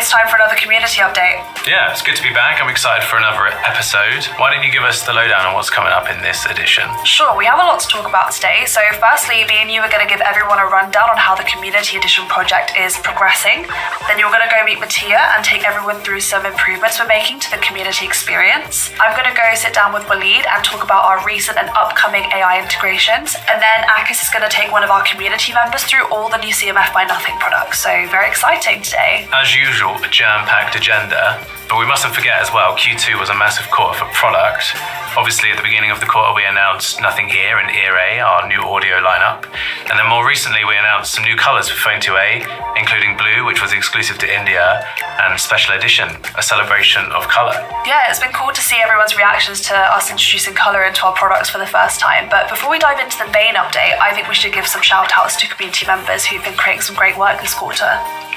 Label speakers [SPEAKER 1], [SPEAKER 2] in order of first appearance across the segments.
[SPEAKER 1] it's time for another community update.
[SPEAKER 2] Yeah, it's good to be back. I'm excited for another episode. Why don't you give us the lowdown on what's coming up in this edition?
[SPEAKER 1] Sure, we have a lot to talk about today. So firstly, me and you are going to give everyone a rundown on how the Community Edition project is progressing. Then you're going to go meet Mattia and take everyone through some improvements we're making to the community experience. I'm going to go sit down with Waleed and talk about our recent and upcoming AI integrations. And then Akis is going to take one of our community members through all the new CMF by Nothing products. So very exciting today.
[SPEAKER 2] As usual, a jam-packed agenda. But we mustn't forget as well, Q2 was a massive quarter for product. Obviously, at the beginning of the quarter, we announced Nothing Ear and Ear A, our new audio lineup. And then more recently, we announced some new colours for Phone 2A, including blue, which was exclusive to India, and Special Edition, a celebration of colour.
[SPEAKER 1] Yeah, it's been cool to see everyone's reactions to us introducing colour into our products for the first time. But before we dive into the main update, I think we should give some shout-outs to community members who've been creating some great work this quarter.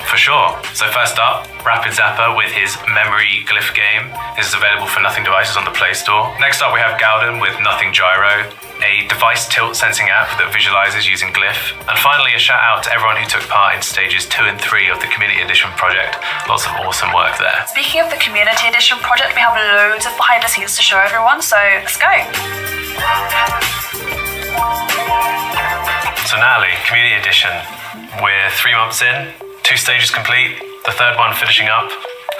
[SPEAKER 2] For sure. So first up, Rapid Zapper with his Memory Glyph game. This is available for Nothing devices on the Play Store. Next up, we have Gowden with Nothing Gyro, a device tilt sensing app that visualizes using Glyph. And finally, a shout out to everyone who took part in stages 2 and 3 of the Community Edition project. Lots of awesome work there.
[SPEAKER 1] Speaking of the Community Edition project, we have loads of behind the scenes to show everyone, so let's go.
[SPEAKER 2] So Natalie, Community Edition, we're 3 months in, 2 stages complete, the third one finishing up,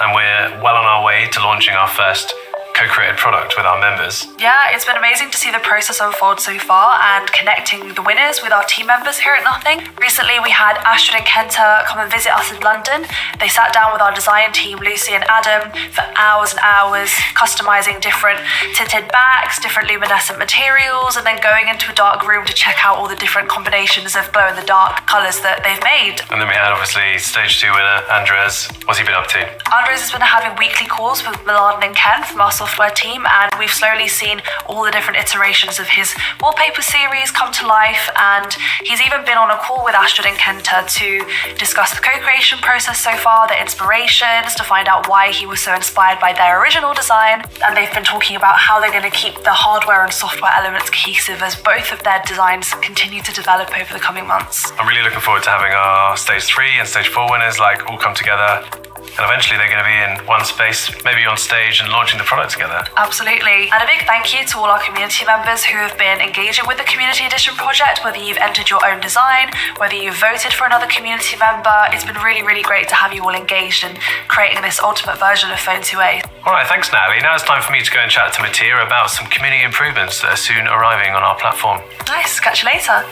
[SPEAKER 2] and we're well on our way to launching our first co-created product with our members.
[SPEAKER 1] Yeah, it's been amazing to see the process unfold so far and connecting the winners with our team members here at Nothing. Recently, we had Astrid and Kenta come and visit us in London. They sat down with our design team, Lucy and Adam, for hours and hours, customizing different tinted backs, different luminescent materials, and then going into a dark room to check out all the different combinations of glow-in-the-dark colours that they've made.
[SPEAKER 2] And then we had, obviously, stage 2 winner, Andres. What's he been up to?
[SPEAKER 1] Andres has been having weekly calls with Milan and Ken from our software team, and we've slowly seen all the different iterations of his wallpaper series come to life, and he's even been on a call with Astrid and Kenta to discuss the co-creation process so far, the inspirations, to find out why he was so inspired by their original design, and they've been talking about how they're going to keep the hardware and software elements cohesive as both of their designs continue to develop over the coming months.
[SPEAKER 2] I'm really looking forward to having our stage 3 and stage 4 winners all come together. And eventually they're going to be in one space, maybe on stage, and launching the product together.
[SPEAKER 1] Absolutely. And a big thank you to all our community members who have been engaging with the Community Edition project, whether you've entered your own design, whether you've voted for another community member. It's been really, really great to have you all engaged in creating this ultimate version of Phone 2A.
[SPEAKER 2] All right, thanks, Natalie. Now it's time for me to go and chat to Mattia about some community improvements that are soon arriving on our platform.
[SPEAKER 1] Nice. Catch you later.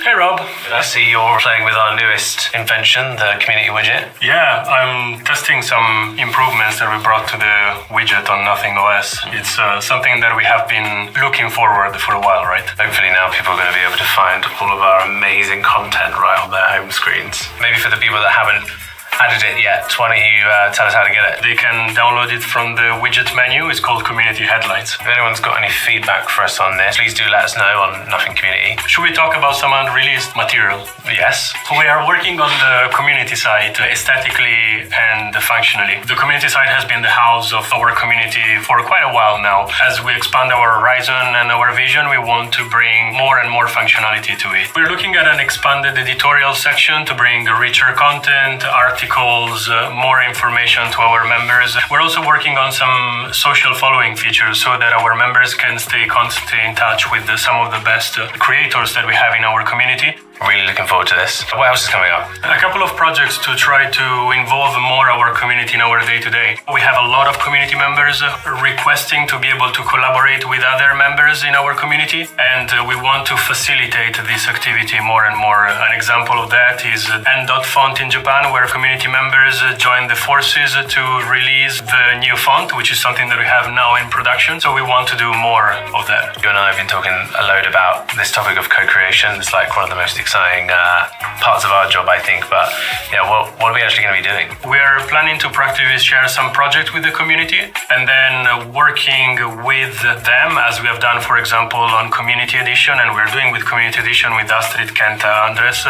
[SPEAKER 3] Hey Rob.
[SPEAKER 2] I see you're playing with our newest invention, the community widget.
[SPEAKER 3] Yeah, I'm testing some improvements that we brought to the widget on Nothing OS. It's something that we have been looking forward for a while, right?
[SPEAKER 2] Hopefully now people are going to be able to find all of our amazing content right on their home screens. Maybe for the people that haven't added it yet, why don't you tell us how to get it?
[SPEAKER 3] They can download it from the widget menu. It's called Community Headlights.
[SPEAKER 2] If anyone's got any feedback for us on this, please do let us know on Nothing Community.
[SPEAKER 3] Should we talk about some unreleased material?
[SPEAKER 2] Yes.
[SPEAKER 3] So we are working on the community side aesthetically and functionally. The community side has been the house of our community for quite a while now. As we expand our horizon and our vision, we want to bring more and more functionality to it. We're looking at an expanded editorial section to bring richer content, articles, more information to our members. We're also working on some social following features so that our members can stay constantly in touch with some of the best creators that we have in our community.
[SPEAKER 2] Really looking forward to this. What else is coming up?
[SPEAKER 3] A couple of projects to try to involve more our community in our day-to-day. We have a lot of community members requesting to be able to collaborate with other members in our community, and we want to facilitate this activity more and more. An example of that is N.Font in Japan, where community members join the forces to release the new font, which is something that we have now in production. So we want to do more of that.
[SPEAKER 2] You and I have been talking a load about this topic of co-creation. It's like one of the most exciting parts of our job, I think. But yeah, what are we actually going to be doing?
[SPEAKER 3] We are planning to practically share some projects with the community and then working with them, as we have done, for example, on Community Edition, and we're doing with Community Edition with Astrid, Kenta, Andres,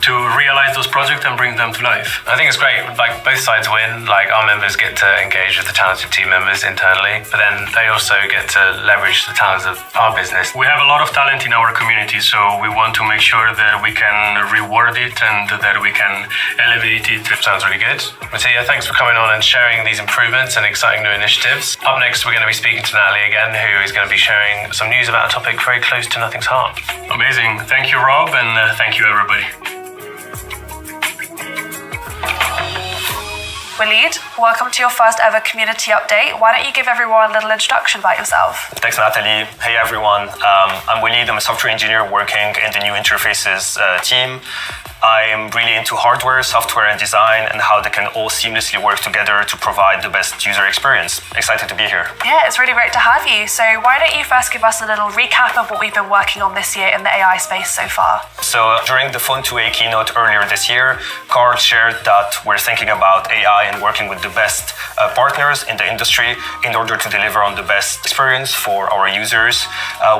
[SPEAKER 3] to realize those projects and bring them to life.
[SPEAKER 2] I think it's great. Like both sides win. Like our members get to engage with the talented team members internally, but then they also get to leverage the talents of our business.
[SPEAKER 3] We have a lot of talent in our community, so we want to make sure that we can reward it and that we can elevate it.
[SPEAKER 2] Sounds really good. Mattia, thanks for coming on and sharing these improvements and exciting new initiatives. Up next, we're going to be speaking to Natalie again, who is going to be sharing some news about a topic very close to Nothing's Heart.
[SPEAKER 3] Amazing. Thank you, Rob, and thank you, everybody.
[SPEAKER 1] Walid, welcome to your first ever community update. Why don't you give everyone a little introduction about yourself?
[SPEAKER 4] Thanks, Natalie. Hey, everyone. I'm Walid. I'm a software engineer working in the new interfaces team. I'm really into hardware, software, and design, and how they can all seamlessly work together to provide the best user experience. Excited to be here.
[SPEAKER 1] Yeah, it's really great to have you. So why don't you first give us a little recap of what we've been working on this year in the AI space so far?
[SPEAKER 4] So during the Phone 2A keynote earlier this year, Carl shared that we're thinking about AI and working with the best partners in the industry in order to deliver on the best experience for our users.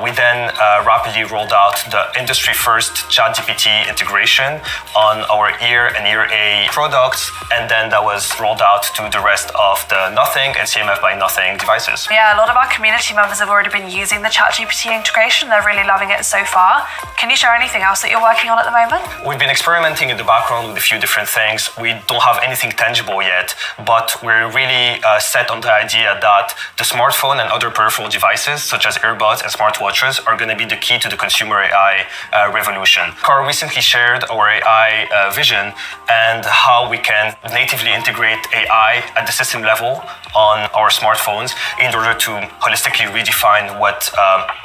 [SPEAKER 4] We then rapidly rolled out the industry-first ChatGPT integration on our Ear and Ear A products, and then that was rolled out to the rest of the Nothing and CMF by Nothing devices.
[SPEAKER 1] Yeah, a lot of our community members have already been using the ChatGPT integration. They're really loving it so far. Can you share anything else that you're working on at the moment?
[SPEAKER 4] We've been experimenting in the background with a few different things. We don't have anything tangible yet, but we're really set on the idea that the smartphone and other peripheral devices, such as earbuds and smartwatches, are going to be the key to the consumer AI revolution. Carl recently shared our AI vision and how we can natively integrate AI at the system level on our smartphones in order to holistically redefine what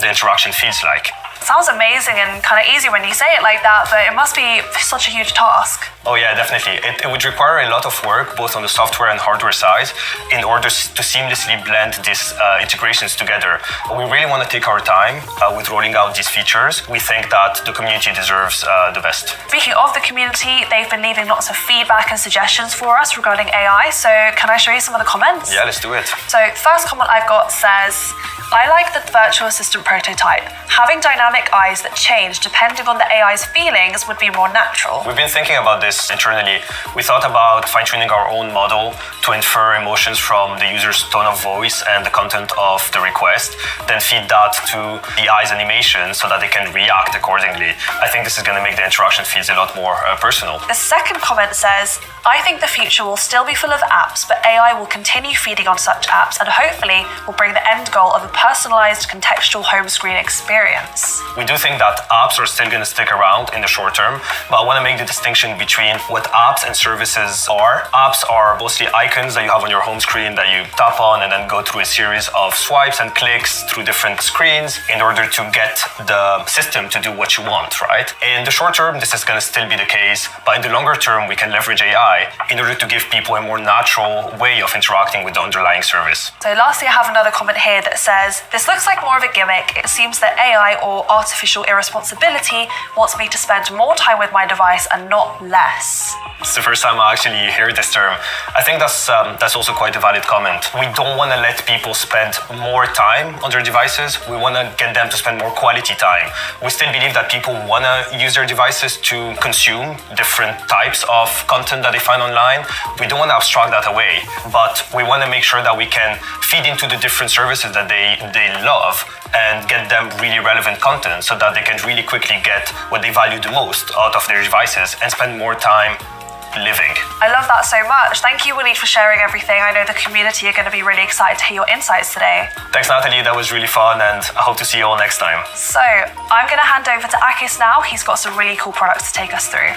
[SPEAKER 4] the interaction feels like.
[SPEAKER 1] Sounds amazing and kind of easy when you say it like that, but it must be such a huge task.
[SPEAKER 4] Oh yeah, definitely. It would require a lot of work, both on the software and hardware side, in order to seamlessly blend these integrations together. We really want to take our time with rolling out these features. We think that the community deserves the best.
[SPEAKER 1] Speaking of the community, they've been leaving lots of feedback and suggestions for us regarding AI, so can I show you some of the comments?
[SPEAKER 4] Yeah, let's do it.
[SPEAKER 1] So first comment I've got says, I like the virtual assistant prototype. Having dynamic eyes that change depending on the AI's feelings would be more natural.
[SPEAKER 4] We've been thinking about this internally. We thought about fine-tuning our own model to infer emotions from the user's tone of voice and the content of the request, then feed that to the eye's animation so that they can react accordingly. I think this is going to make the interaction feels a lot more personal.
[SPEAKER 1] The second comment says, I think the future will still be full of apps, but AI will continue feeding on such apps and hopefully will bring the end goal of a personalized contextual home screen experience.
[SPEAKER 4] We do think that apps are still going to stick around in the short term, but I want to make the distinction between what apps and services are. Apps are mostly icons that you have on your home screen that you tap on and then go through a series of swipes and clicks through different screens in order to get the system to do what you want, right? In the short term, this is going to still be the case, but in the longer term, we can leverage AI in order to give people a more natural way of interacting with the underlying service.
[SPEAKER 1] So lastly, I have another comment here that says, this looks like more of a gimmick. It seems that AI or artificial irresponsibility wants me to spend more time with my device and not less.
[SPEAKER 4] It's the first time I actually hear this term. I think that's also quite a valid comment. We don't want to let people spend more time on their devices. We want to get them to spend more quality time. We still believe that people want to use their devices to consume different types of content that they find online. We don't want to abstract that away, but we want to make sure that we can feed into the different services that they love and get them really relevant content so that they can really quickly get what they value the most out of their devices and spend more time living.
[SPEAKER 1] I love that so much. Thank you, Walid, for sharing everything. I know the community are going to be really excited to hear your insights today.
[SPEAKER 4] Thanks, Natalie. That was really fun, and I hope to see you all next time.
[SPEAKER 1] So, I'm going to hand over to Akis now. He's got some really cool products to take us through.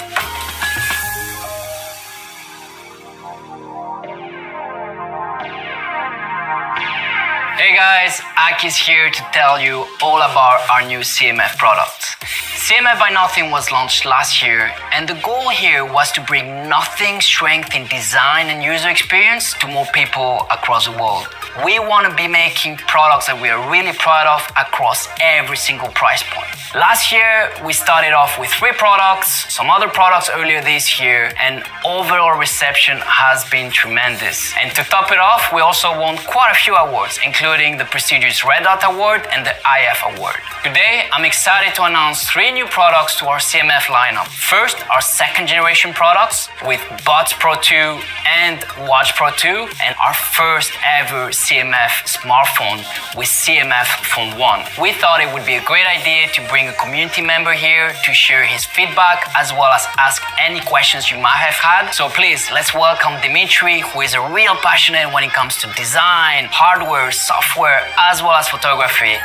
[SPEAKER 5] Hey guys, Aki's here to tell you all about our new CMF product. CMF by Nothing was launched last year, and the goal here was to bring Nothing strength in design and user experience to more people across the world. We want to be making products that we are really proud of across every single price point. Last year, we started off with 3 products, some other products earlier this year, and overall reception has been tremendous. And to top it off, we also won quite a few awards, including the prestigious Red Dot Award and the IF Award. Today, I'm excited to announce 3 new products to our CMF lineup. First, our second generation products with Buds Pro 2 and Watch Pro 2, and our first ever CMF smartphone with CMF Phone 1. We thought it would be a great idea to bring a community member here to share his feedback as well as ask any questions you might have had. So please, let's welcome Dimitri, who is a real passionate when it comes to design, hardware, software, as well as photography.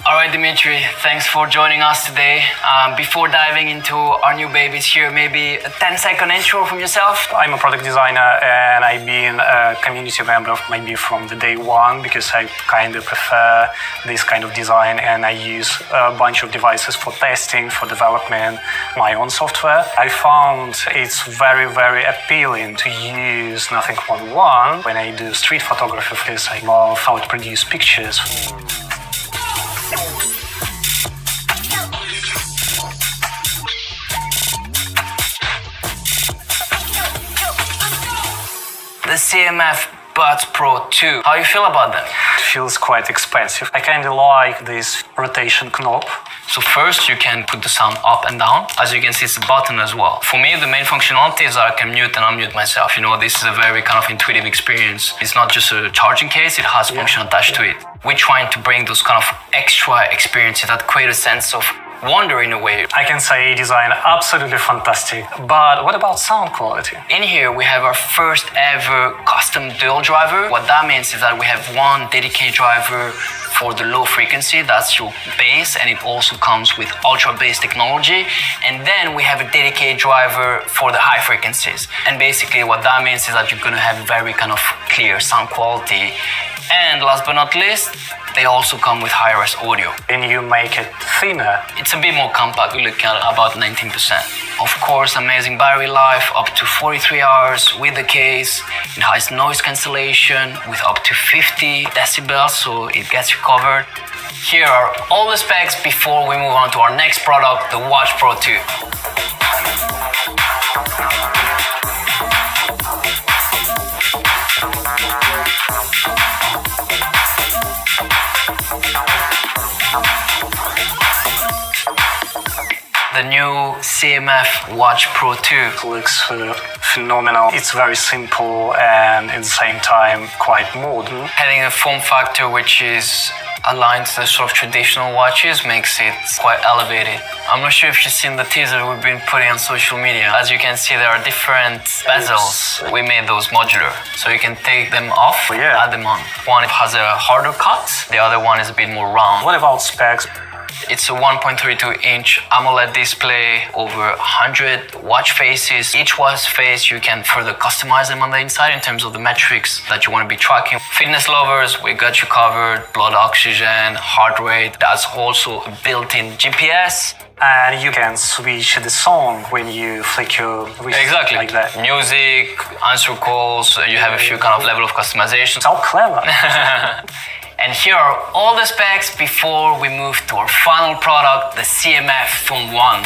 [SPEAKER 5] All right, Dimitri, thanks for joining us today. Before diving into our new babies here, maybe a 10-second intro from yourself.
[SPEAKER 6] I'm a product designer and I've been a community member maybe from the day one because I kind of prefer this kind of design and I use a bunch of devices for testing, for development, my own software. I found it's very, very appealing to use Nothing 1.1 when I do street photography because I love how it produces pictures.
[SPEAKER 5] The CMF Buds Pro 2. How do you feel about them?
[SPEAKER 6] It feels quite expensive. I kind of like this rotation knob.
[SPEAKER 5] So first you can put the sound up and down. As you can see, it's a button as well. For me, the main functionality is that I can mute and unmute myself. You know, this is a very kind of intuitive experience. It's not just a charging case, it has function attached to it. We're trying to bring those kind of extra experiences that create a sense of wonder in a way.
[SPEAKER 6] I can say design absolutely fantastic, but what about sound quality?
[SPEAKER 5] In here, we have our first ever custom dual driver. What that means is that we have one dedicated driver for the low frequency, that's your bass, and it also comes with ultra bass technology. And then we have a dedicated driver for the high frequencies. And basically what that means is that you're gonna have very kind of clear sound quality. And last but not least, they also come with high-res audio.
[SPEAKER 6] And you make it thinner.
[SPEAKER 5] It's a bit more compact, we're looking at about 19%. Of course, amazing battery life, up to 43 hours with the case. It has noise cancellation with up to 50 decibels, so it gets you covered. Here are all the specs before we move on to our next product, the Watch Pro 2. The new CMF Watch Pro 2.
[SPEAKER 6] It looks phenomenal. It's very simple and at the same time quite modern.
[SPEAKER 5] Having a form factor which is aligned to the sort of traditional watches makes it quite elevated. I'm not sure if you've seen the teaser we've been putting on social media. As you can see, there are different bezels. We made those modular, so you can take them off, add them on. One has a harder cut, the other one is a bit more round.
[SPEAKER 6] What about specs?
[SPEAKER 5] It's a 1.32-inch AMOLED display, over 100 watch faces. Each watch face, you can further customize them on the inside in terms of the metrics that you want to be tracking. Fitness lovers, we got you covered. Blood oxygen, heart rate. That's also a built-in GPS.
[SPEAKER 6] And you can switch the song when you flick your wrist like that.
[SPEAKER 5] Music, answer calls, you have a few kind of level of customization.
[SPEAKER 6] How clever.
[SPEAKER 5] And here are all the specs before we move to our final product, the CMF Phone 1.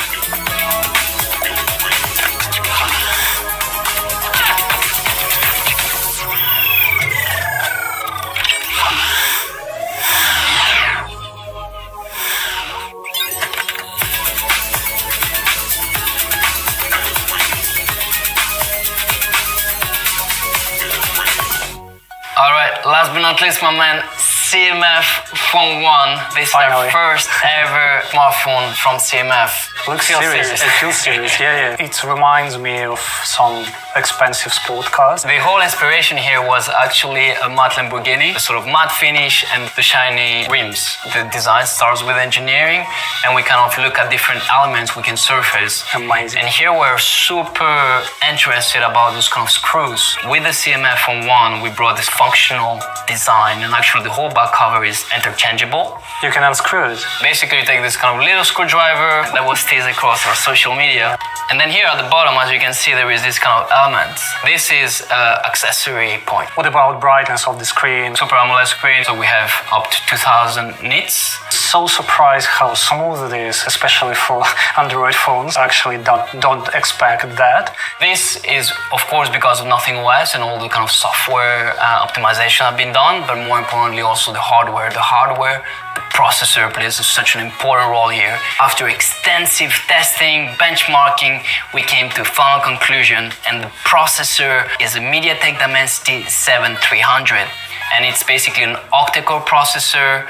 [SPEAKER 5] All right, last but not least, my man, CMF Phone 1. This is our first ever smartphone from CMF.
[SPEAKER 6] Looks serious. It feels serious, yeah. It reminds me of some expensive sport cars.
[SPEAKER 5] The whole inspiration here was actually a matte Lamborghini, the sort of matte finish and the shiny rims. The design starts with engineering, and we kind of look at different elements we can surface.
[SPEAKER 6] Amazing.
[SPEAKER 5] And here we're super interested about those kind of screws. With the CMF Phone 1, we brought this functional design, and actually the whole back cover is interchangeable.
[SPEAKER 6] You can unscrew it.
[SPEAKER 5] Basically, you take this kind of little screwdriver that will stay visibilities across our social media. And then here at the bottom, as you can see, there is this kind of element. This is accessory point.
[SPEAKER 6] What about brightness of the screen?
[SPEAKER 5] Super AMOLED screen, so we have up to 2000 nits.
[SPEAKER 6] So surprised how smooth it is, especially for Android phones. Actually, don't expect that.
[SPEAKER 5] This is, of course, because of Nothing OS and all the kind of software optimization have been done, but more importantly, also the hardware. The processor plays such an important role here. After extensive testing, benchmarking, we came to a final conclusion, and the processor is a MediaTek Dimensity 7300. And it's basically an octa-core processor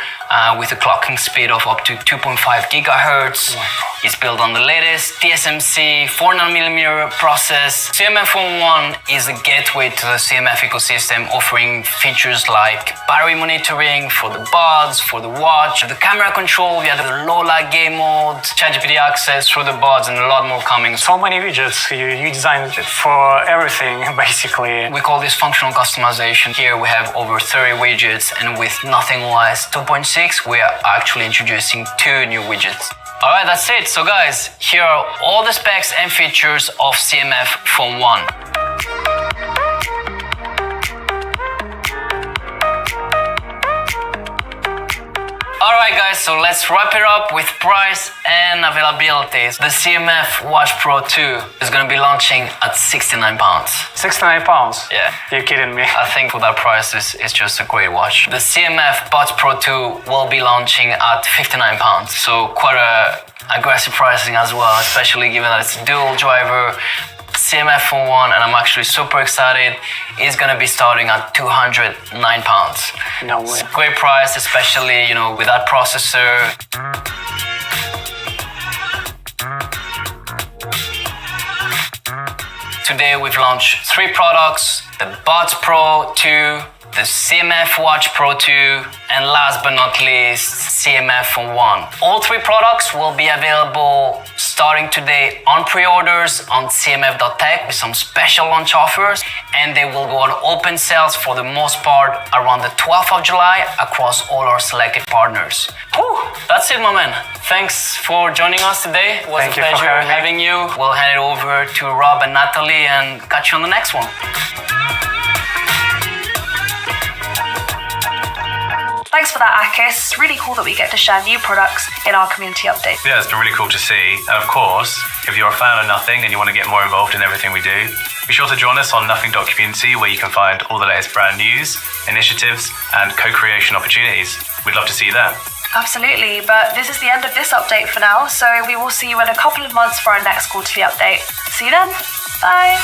[SPEAKER 5] with a clocking speed of up to 2.5 gigahertz. It's built on the latest TSMC 4nm process. CMF Phone 1 is a gateway to the CMF ecosystem, offering features like battery monitoring for the buds, for the watch, the camera control via the low light game mode, ChatGPT access through the buds, and a lot more coming.
[SPEAKER 6] So many widgets, you designed it for everything, basically.
[SPEAKER 5] We call this functional customization. Here we have over 30 widgets, and with Nothing OS 2.6, we are actually introducing 2 new widgets. Alright, that's it. So guys, here are all the specs and features of CMF Phone 1. Alright guys, so let's wrap it up with price and availability. The CMF Watch Pro 2 is going to be launching at £69.
[SPEAKER 6] £69?
[SPEAKER 5] Yeah.
[SPEAKER 6] You're kidding me.
[SPEAKER 5] I think for that price, it's just a great watch. The CMF Buds Pro 2 will be launching at £59. So quite a aggressive pricing as well, especially given that it's a dual driver CMF Phone 1, and I'm actually super excited. It's gonna be starting at £209.
[SPEAKER 6] No way.
[SPEAKER 5] It's a great price, especially, with that processor. Today we've launched 3 products: the Buds Pro 2, the CMF Watch Pro 2, and last but not least, CMF Phone 1. All 3 products will be available starting today on pre-orders on cmf.tech with some special launch offers, and they will go on open sales for the most part around the 12th of July across all our selected partners. Whew, that's it, my man. Thanks for joining us today. It was a pleasure having you. We'll hand it over to Rob and Natalie and catch you on the next one.
[SPEAKER 1] Thanks for that, Akis. Really cool that we get to share new products in our community update.
[SPEAKER 2] Yeah, it's been really cool to see. And of course, if you're a fan of Nothing and you want to get more involved in everything we do, be sure to join us on nothing.community, where you can find all the latest brand news, initiatives, and co-creation opportunities. We'd love to see you there.
[SPEAKER 1] Absolutely, but this is the end of this update for now, so we will see you in a couple of months for our next quarterly update. See you then. Bye.